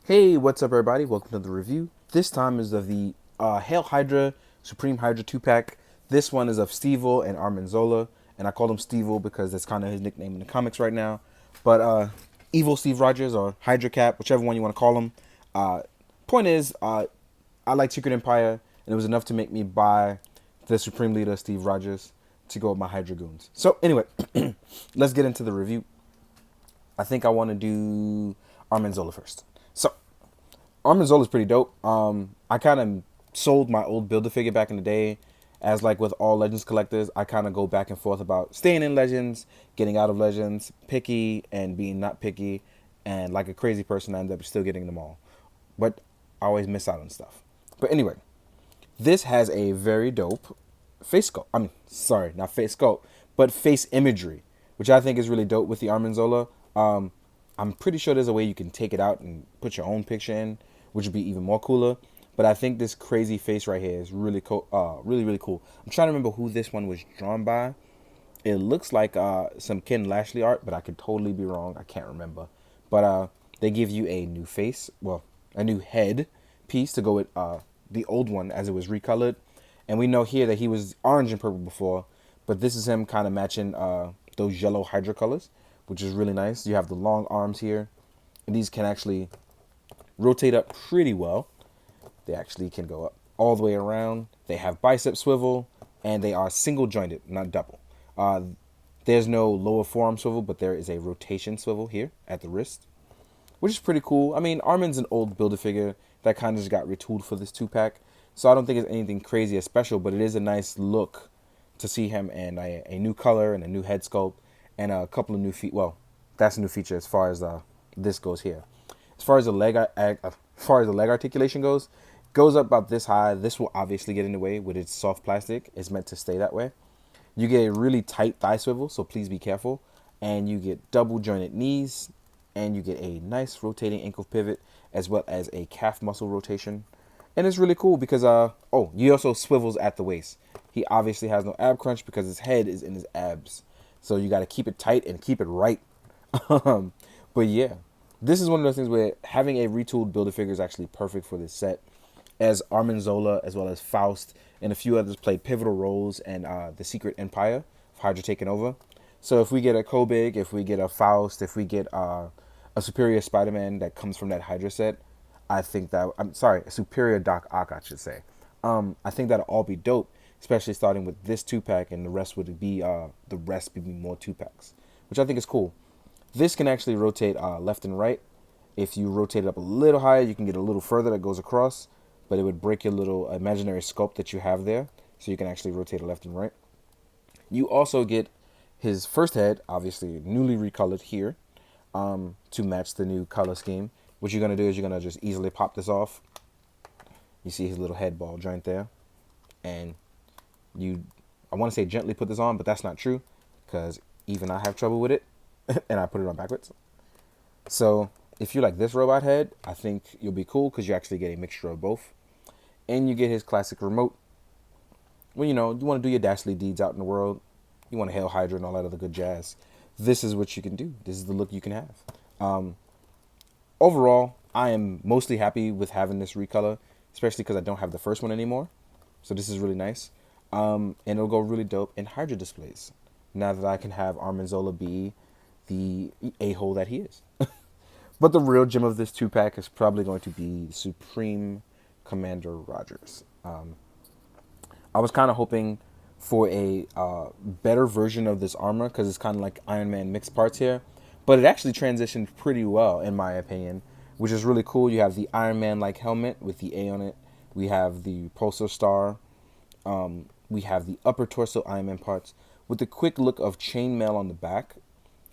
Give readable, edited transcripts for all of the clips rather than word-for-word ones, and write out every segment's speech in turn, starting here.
Hey, what's up, everybody? Welcome to the review. This time is of the Hail Hydra Supreme Hydra 2-pack. This one is of Steve-O and Armin Zola, and I call him Steve-O because that's kind of his nickname in the comics right now. But Evil Steve Rogers or Hydra Cap, whichever one you want to call him. Uh, Point is, I like Secret Empire, and it was enough to make me buy the Supreme Leader Steve Rogers to go with my Hydra goons. So anyway, let's get into the review. I think I want to do Armin Zola first. So Armin Zola is pretty dope. I kind of sold my old Build-A-Figure back in the day. As like with all Legends collectors, I kind of go back and forth about staying in Legends, getting out of Legends, picky and being not picky, and like a crazy person, I end up still getting them all. But I always miss out on stuff. But anyway, this has a very dope face sculpt. I mean, sorry, not face sculpt, but face imagery, which I think is really dope with the Armin Zola. I'm pretty sure there's a way you can take it out and put your own picture in, which would be even more cooler. But I think this crazy face right here is really cool. Really cool. I'm trying to remember who this one was drawn by. It looks like some Ken Lashley art, but I could totally be wrong. I can't remember. But they give you a new face, well, a new head piece to go with the old one as it was recolored. And we know here that he was orange and purple before, but this is him kind of matching those yellow Hydra colors, which is really nice. You have the long arms here, and these can actually rotate up pretty well. They actually can go up all the way around. They have bicep swivel, and they are single jointed, not double. Uh, there's no lower forearm swivel, but there is a rotation swivel here at the wrist, which is pretty cool. I mean, Armin's an old Build-A-Figure that kind of just got retooled for this 2-pack, so I don't think it's anything crazy or special, but it is a nice look to see him in a new color and a new head sculpt and a couple of new feet. Well, that's a new feature as far as this goes here. As far as the leg articulation goes up about this high. This will obviously get in the way with its soft plastic. It's meant to stay that way. You get a really tight thigh swivel, so please be careful. And you get double jointed knees, and you get a nice rotating ankle pivot as well as a calf muscle rotation. And it's really cool because he also swivels at the waist. He obviously has no ab crunch because his head is in his abs. So you got to keep it tight and keep it right. But yeah, this is one of those things where having a retooled Build-A-Figure is actually perfect for this set, as Armin Zola as well as Faust and a few others played pivotal roles in the Secret Empire of Hydra taking over. So if we get a Kobig, if we get a Faust, if we get a superior Spider-Man that comes from that Hydra set, I think that, I'm sorry, a superior Doc Ock, I should say. I think that'll all be dope, especially starting with this 2-pack, and the rest would be more 2-packs, which I think is cool. This can actually rotate left and right. If you rotate it up a little higher, you can get a little further that goes across, but it would break your little imaginary sculpt that you have there, so you can actually rotate it left and right. You also get his first head, obviously newly recolored here, to match the new color scheme. What you're going to do is you're going to just easily pop this off. You see his little head ball joint there. And I want to say gently put this on, but that's not true, because even I have trouble with it, and I put it on backwards. So if you like this robot head, I think you'll be cool because you actually get a mixture of both. And you get his classic remote. When you want to do your dastardly deeds out in the world, you want to hail Hydra and all that other good jazz. This is what you can do. This is the look you can have. Overall, I am mostly happy with having this recolor, especially because I don't have the first one anymore. So this is really nice. And it'll go really dope in Hydra displays, now that I can have Armin Zola be the a-hole that he is. But the real gem of this 2-pack is probably going to be Supreme Commander Rogers. I was kind of hoping for a better version of this armor, because it's kind of like Iron Man mixed parts here. But it actually transitioned pretty well, in my opinion, which is really cool. You have the Iron Man-like helmet with the A on it. We have the Pulsar Star. We have the upper torso Iron Man parts with the quick look of chainmail on the back,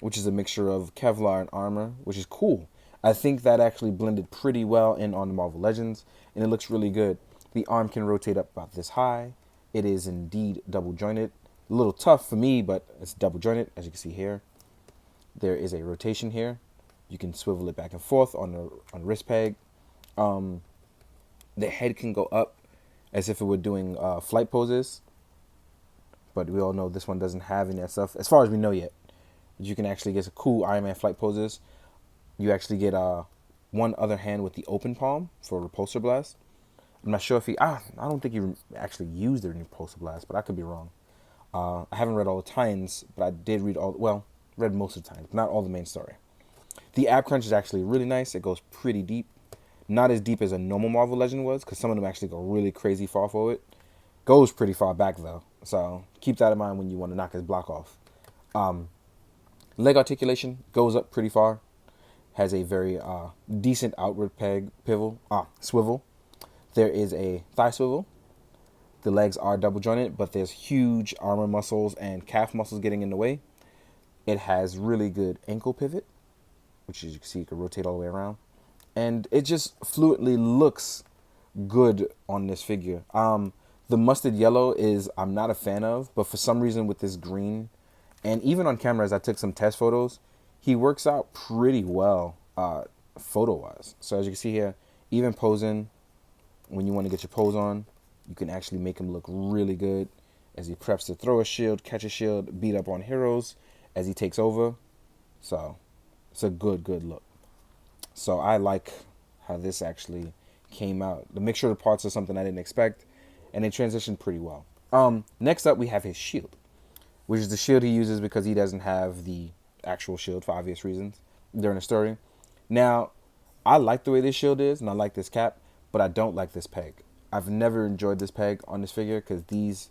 which is a mixture of Kevlar and armor, which is cool. I think that actually blended pretty well in on the Marvel Legends, and it looks really good. The arm can rotate up about this high. It is indeed double jointed. A little tough for me, but it's double jointed, as you can see here. There is a rotation here. You can swivel it back and forth on the wrist peg. The head can go up as if it were doing flight poses, but we all know this one doesn't have any of that stuff, as far as we know yet. You can actually get some cool Iron Man flight poses. You actually get one other hand with the open palm for repulsor blast. I'm not sure if I don't think he actually used the repulsor blast, but I could be wrong. I haven't read all the tie-ins, but I did read read most of the tie-ins, not all the main story. The ab crunch is actually really nice. It goes pretty deep. Not as deep as a normal Marvel Legend was, because some of them actually go really crazy far forward. Goes pretty far back, though. So keep that in mind when you want to knock his block off. Leg articulation goes up pretty far. Has a very decent outward swivel. There is a thigh swivel. The legs are double jointed, but there's huge armor muscles and calf muscles getting in the way. It has really good ankle pivot, which as you can see, you can rotate all the way around. And it just fluidly looks good on this figure. The mustard yellow is I'm not a fan of, but for some reason with this green, and even on camera as I took some test photos, he works out pretty well photo-wise. So as you can see here, even posing, when you want to get your pose on, you can actually make him look really good as he preps to throw a shield, catch a shield, beat up on heroes as he takes over. So it's a good look. So I like how this actually came out. The mixture of parts is something I didn't expect, and it transitioned pretty well. Next up, we have his shield, which is the shield he uses because he doesn't have the actual shield for obvious reasons during the story. Now, I like the way this shield is, and I like this cap, but I don't like this peg. I've never enjoyed this peg on this figure because these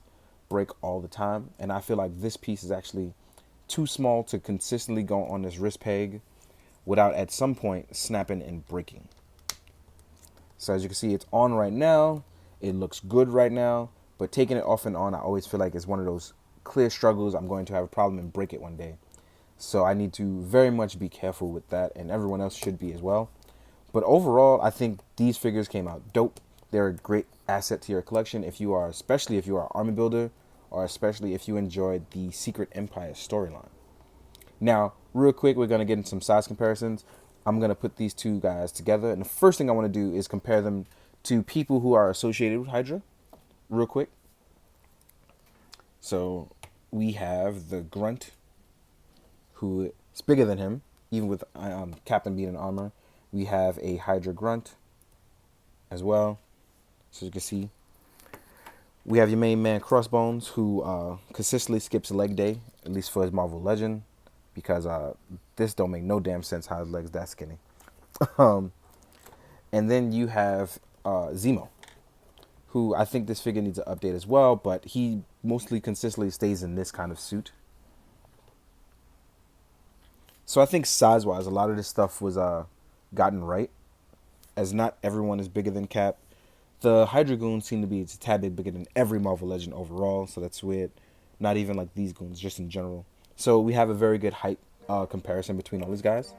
break all the time, and I feel like this piece is actually too small to consistently go on this wrist peg without at some point snapping and breaking. So as you can see, it's on right now. It looks good right now, but taking it off and on, I always feel like it's one of those clear struggles. I'm going to have a problem and break it one day. So I need to very much be careful with that, and everyone else should be as well. But overall, I think these figures came out dope. They're a great asset to your collection especially if you are an army builder, or especially if you enjoyed the Secret Empire storyline. Now, real quick, we're going to get into some size comparisons. I'm going to put these two guys together, and the first thing I want to do is compare them to people who are associated with Hydra, real quick. So we have the Grunt, who is bigger than him, even with Captain being in armor. We have a Hydra Grunt as well, so you can see. We have your main man Crossbones, who consistently skips leg day, at least for his Marvel Legend, because this don't make no damn sense how his legs that skinny. And then you have Zemo, who I think this figure needs an update as well, but he mostly consistently stays in this kind of suit. So I think size-wise, a lot of this stuff was gotten right, as not everyone is bigger than Cap. The Hydra goons seem to be a tad bit bigger than every Marvel Legend overall, so that's weird. Not even like these goons, just in general. So we have a very good height comparison between all these guys.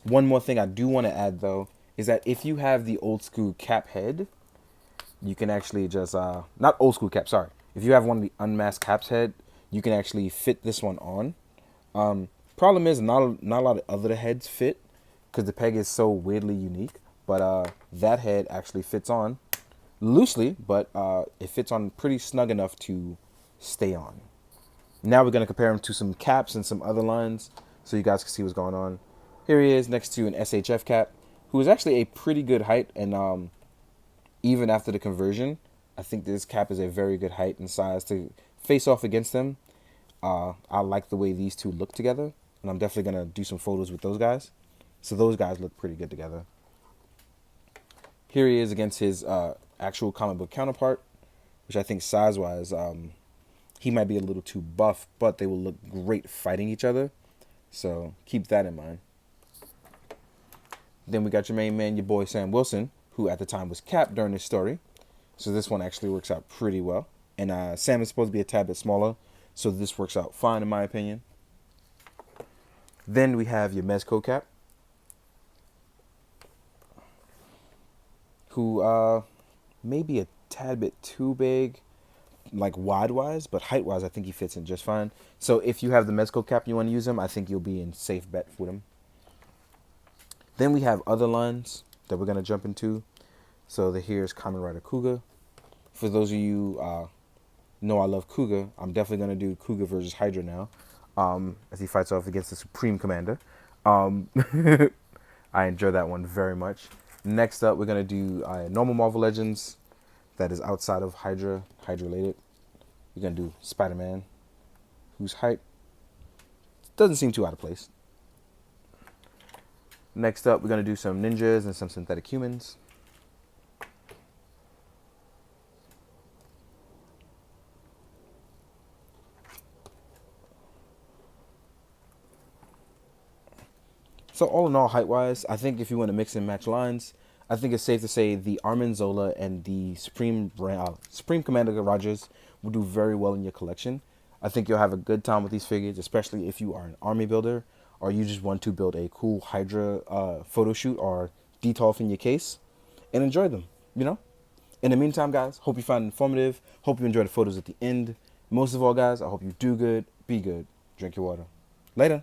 One more thing I do want to add, though, is that if you have the old school Cap head, you can actually just, not old school Cap, sorry. If you have one of the unmasked Cap's head, you can actually fit this one on. Problem is, not a lot of other heads fit, because the peg is so weirdly unique. But that head actually fits on loosely, but it fits on pretty snug enough to stay on. Now we're going to compare him to some caps and some other lines so you guys can see what's going on. Here he is next to an SHF cap, who is actually a pretty good height. And even after the conversion, I think this cap is a very good height and size to face off against him. I like the way these two look together, and I'm definitely going to do some photos with those guys. So those guys look pretty good together. Here he is against his actual comic book counterpart, which I think size-wise, he might be a little too buff, but they will look great fighting each other. So keep that in mind. Then we got your main man, your boy Sam Wilson, who at the time was Cap during this story. So this one actually works out pretty well. And Sam is supposed to be a tad bit smaller, so this works out fine in my opinion. Then we have your Mezco Cap, who may be a tad bit too big, like wide-wise, but height-wise, I think he fits in just fine. So if you have the Mezco Cap and you want to use him, I think you'll be in safe bet with him. Then we have other lines that we're going to jump into. So here's Kamen Rider Kuga. For those of you know I love Kuga, I'm definitely going to do Kuga versus Hydra now, as he fights off against the Supreme Commander. I I enjoy that one very much. Next up, we're gonna do normal Marvel Legends that is outside of Hydra related. We're gonna do Spider-Man, whose height doesn't seem too out of place. Next up, we're gonna do some ninjas and some synthetic humans. So all in all, height-wise, I think if you want to mix and match lines, I think it's safe to say the Armin Zola and the Supreme Commander Rogers will do very well in your collection. I think you'll have a good time with these figures, especially if you are an army builder or you just want to build a cool Hydra photo shoot or detolf in your case and enjoy them, you know? In the meantime, guys, hope you find it informative. Hope you enjoy the photos at the end. Most of all, guys, I hope you do good, be good, drink your water. Later.